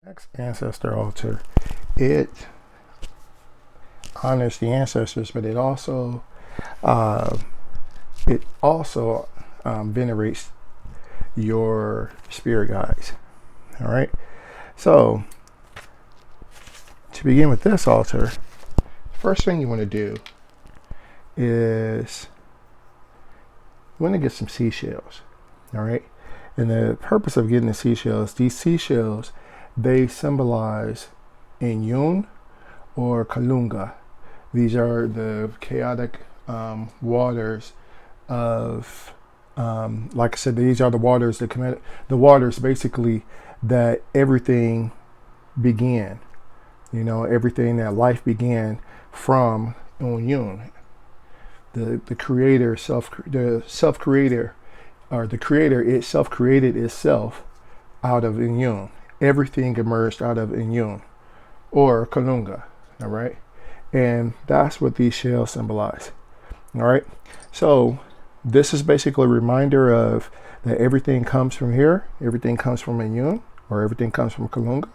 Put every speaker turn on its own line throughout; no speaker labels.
Next ancestor altar, it honors the ancestors, but uh, it also venerates your spirit guides. All right. So to begin with this altar, first thing you want to do is you want to get some seashells. All right. And the purpose of getting the seashells, these seashells, they symbolize Inyun or Kalunga. These are the chaotic waters of, like I said, these are the waters, the waters basically that everything began. You know, everything that life began from Inyun. The creator, the self-creator, or the creator itself created itself out of Inyun. Everything emerged out of Inyun or Kalunga. All right. And that's what these shells symbolize. All right. So this is basically a reminder of that everything comes from here. Everything comes from Inyun, or everything comes from Kalunga.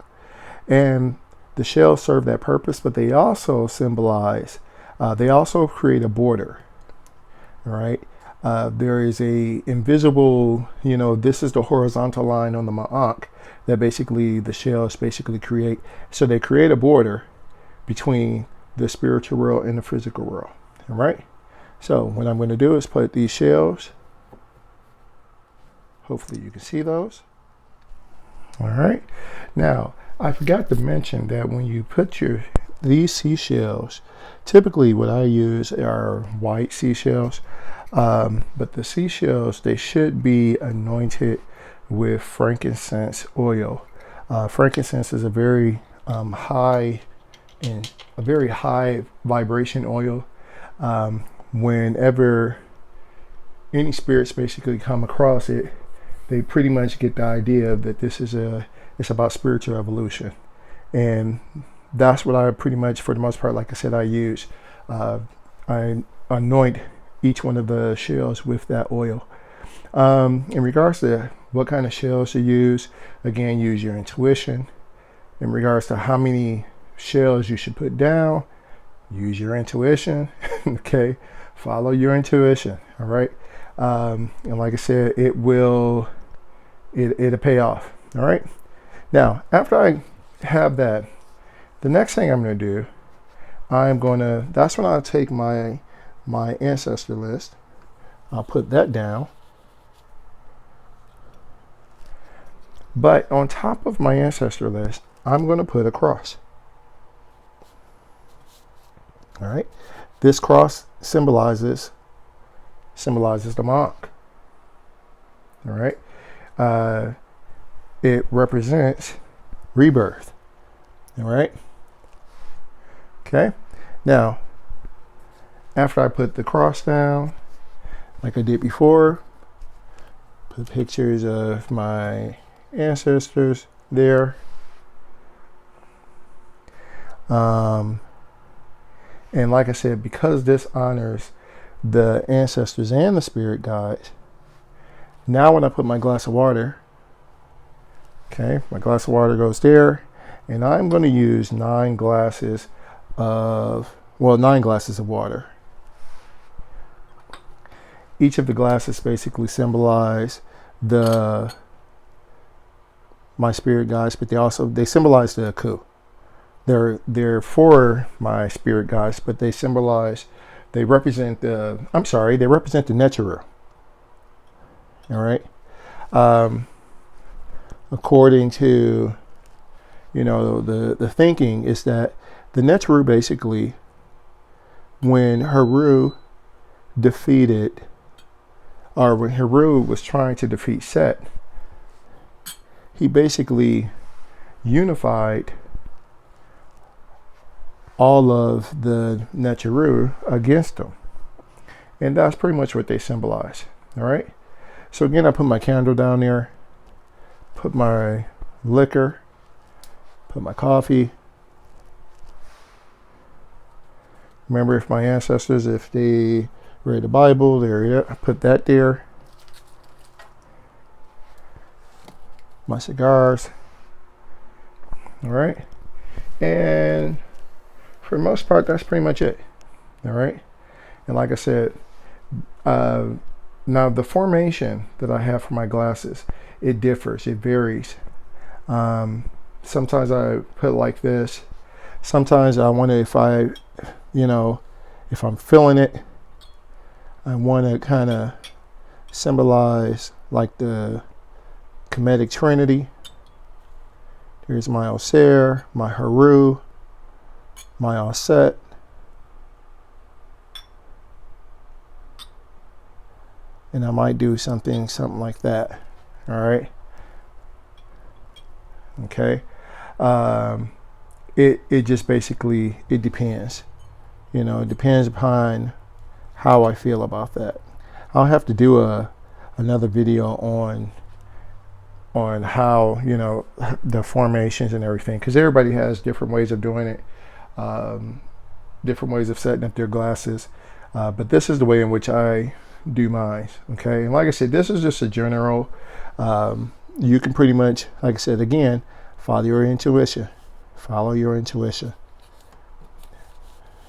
And the shells serve that purpose, but they also symbolize, they also create a border. All right. There is a invisible, this is the horizontal line on the ma'ak that basically the shells basically create. So they create a border between the spiritual world and the physical world. All right. So what I'm going to do is put these shells. Hopefully you can see those. All right. Now, I forgot to mention that when you put these seashells, typically what I use are white seashells. But the seashells, they should be anointed with frankincense oil. Frankincense is a very high vibration oil. Whenever any spirits basically come across it, they pretty much get the idea that it's about spiritual evolution. And that's what I pretty much, for the most part, like I said, I use. I anoint each one of the shells with that oil. In regards to what kind of shells to use, again, use your intuition. In regards to how many shells you should put down, use your intuition. Okay, follow your intuition. All right, and like I said, it'll pay off. All right. Now, after I have that, the next thing I'm going to do, that's when I'll take my ancestor list. I'll put that down. But on top of my ancestor list, I'm going to put a cross. All right. This cross symbolizes the monk. All right. It represents rebirth. All right. Okay. Now, after I put the cross down, like I did before, put pictures of my ancestors there. And like I said, because this honors the ancestors and the spirit guides, now when I put my glass of water, okay, my glass of water goes there, and I'm going to use 9 glasses of water. Each of the glasses basically symbolize my spirit guides, but they symbolize the aakhu. They're for my spirit guides, but they represent the Neteru. All right. According to, the thinking is that the Neteru basically, when Heru was trying to defeat Set, he basically unified all of the Neteru against him. And that's pretty much what they symbolize. All right. So again, I put my candle down there, put my liquor, put my coffee. Remember, if my ancestors, if they read the Bible, I put that there. My cigars. All right. And for the most part, that's pretty much it. All right. And like I said, now the formation that I have for my glasses, it differs, it varies. Sometimes I put it like this. Sometimes I want to, if I'm feeling it, I want to kind of symbolize like the Kemetic Trinity. Here's my Asar, my Haru, my Aset, and I might do something like that. All right. Okay. It just basically, it depends. It depends upon how I feel about that. I'll have to do another video on how, the formations and everything, because everybody has different ways of doing it, different ways of setting up their glasses. But this is the way in which I do mine. Okay. And like I said, this is just a general, you can pretty much, like I said, again, follow your intuition. Follow your intuition.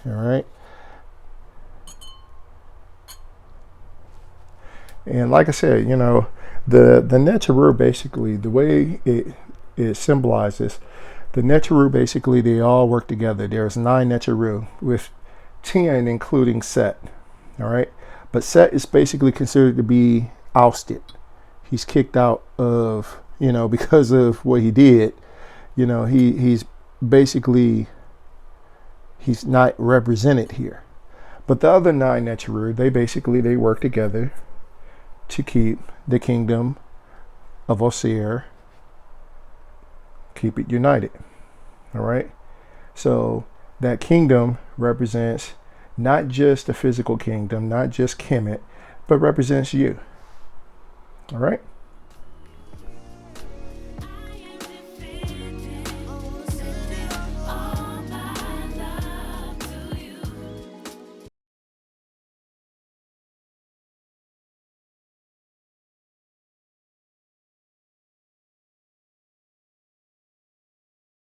All right. And like I said, the Neteru, basically, the way it symbolizes, the Neteru, basically, they all work together. There's 9 Neteru, with 10 including Set. All right. But Set is basically considered to be ousted. He's kicked out of, because of what he did. He's basically, he's not represented here. But the other 9 Necharu, they work together to keep the Kingdom of Osar, keep it united. All right. So that kingdom represents not just a physical kingdom, not just Kemet, but represents you. All right.